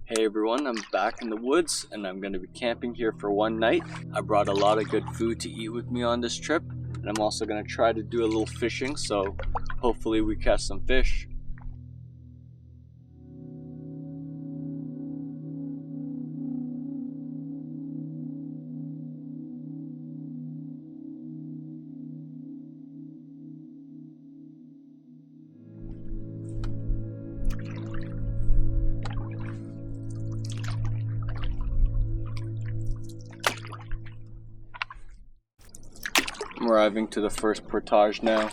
Hey everyone, I'm back in the woods and I'm going to be camping here for one night. I brought a lot of good food to eat with me on this trip, and I'm also going to try to do a little fishing, so hopefully we catch some fish. I'm arriving to the first portage now.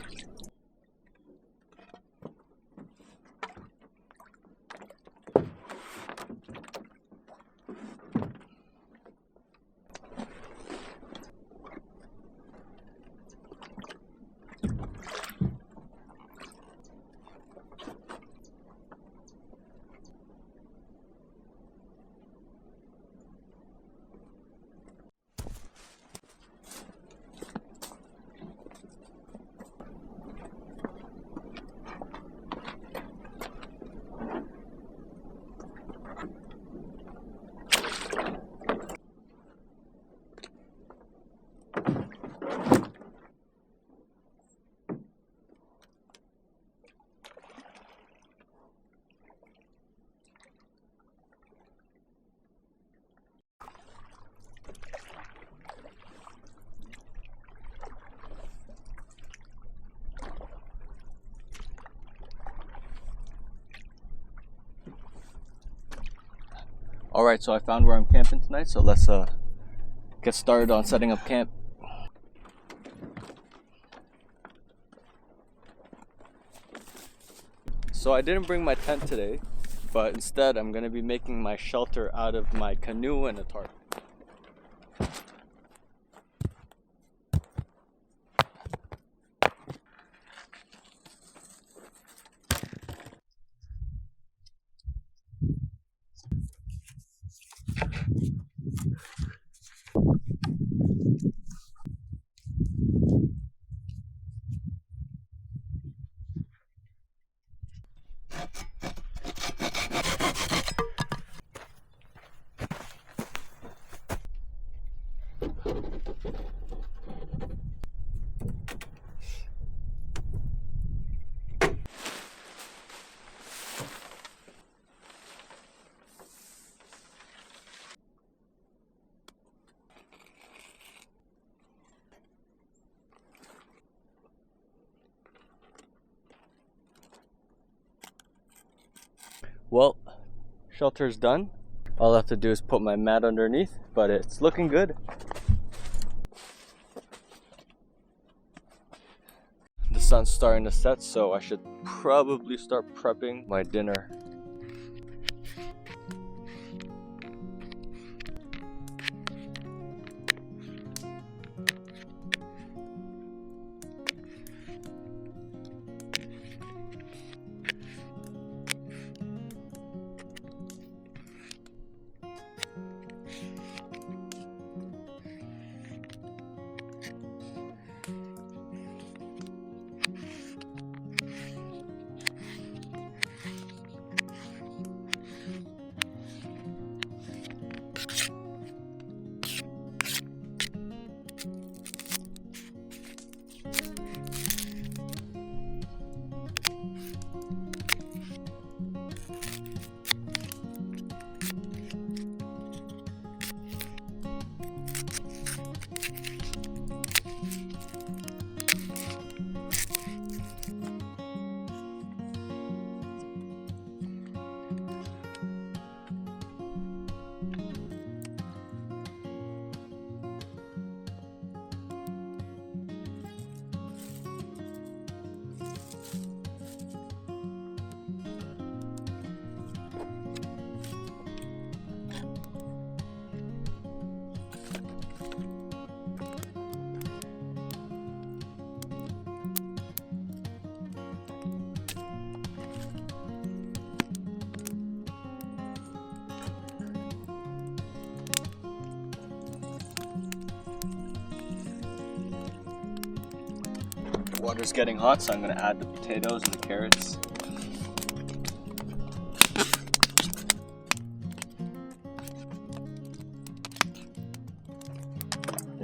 Alright, so I found where I'm camping tonight, so let's get started on setting up camp. So I didn't bring my tent today, but instead I'm going to be making my shelter out of my canoe and a tarp. Well, shelter's done. All I have to do is put my mat underneath, but it's looking good. The sun's starting to set, so I should probably start prepping my dinner. Water's getting hot, so I'm going to add the potatoes and the carrots.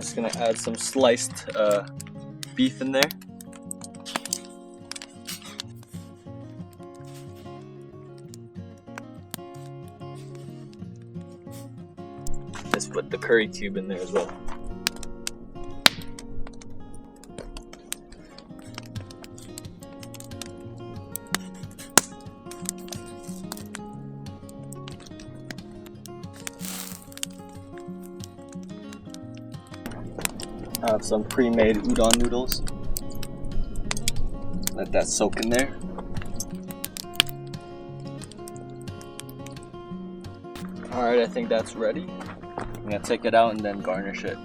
Just gonna add some sliced beef in there. Just put the curry cube in there as well. I have some pre-made udon noodles. Let that soak in there. Alright, I think that's ready. I'm gonna take it out and then garnish it.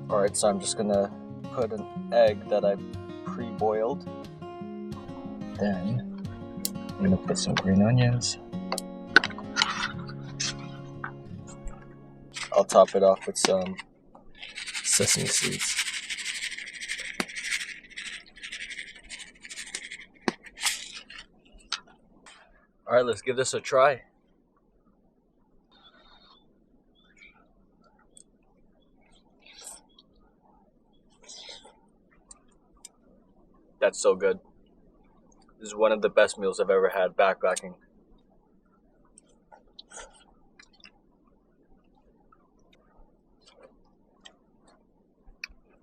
Alright, so I'm just gonna put an egg that I pre-boiled. Then I'm gonna put some green onions. I'll top it off with some sesame seeds. Alright, let's give this a try. That's so good. This is one of the best meals I've ever had backpacking.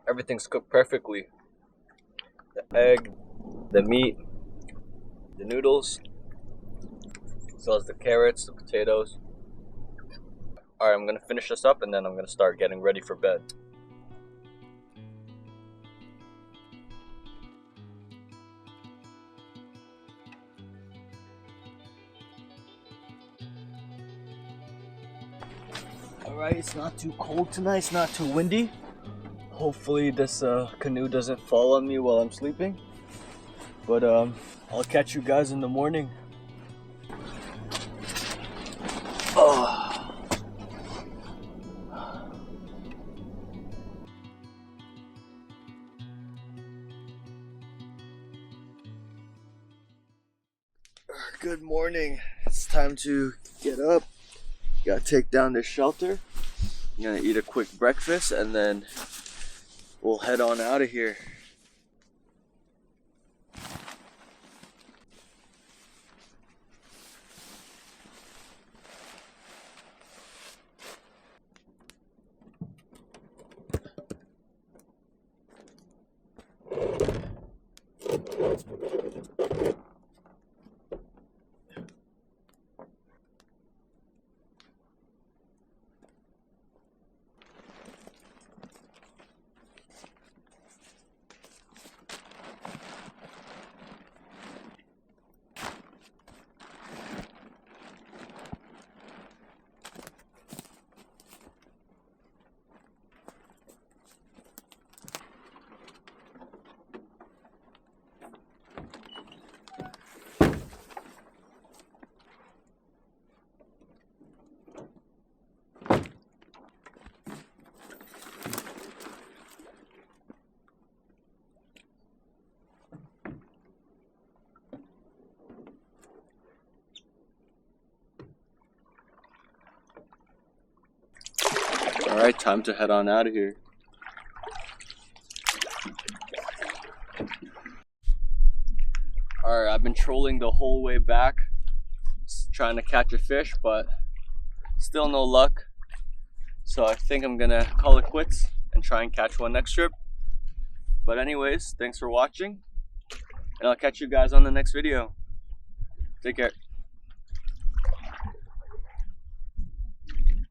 Everything's cooked perfectly. The egg, the meat, the noodles, as well as the carrots, the potatoes. Alright, I'm gonna finish this up and then I'm gonna start getting ready for bed. Alright, it's not too cold tonight, it's not too windy. Hopefully this canoe doesn't fall on me while I'm sleeping. But I'll catch you guys in the morning. Oh. Good morning. It's time to get up. Gotta take down this shelter. I'm gonna eat a quick breakfast and then we'll head on out of here. Alright, time to head on out of here. Alright, I've been trolling the whole way back, trying to catch a fish, but still no luck. So I think I'm gonna call it quits and try and catch one next trip. But anyways, thanks for watching, and I'll catch you guys on the next video. Take care.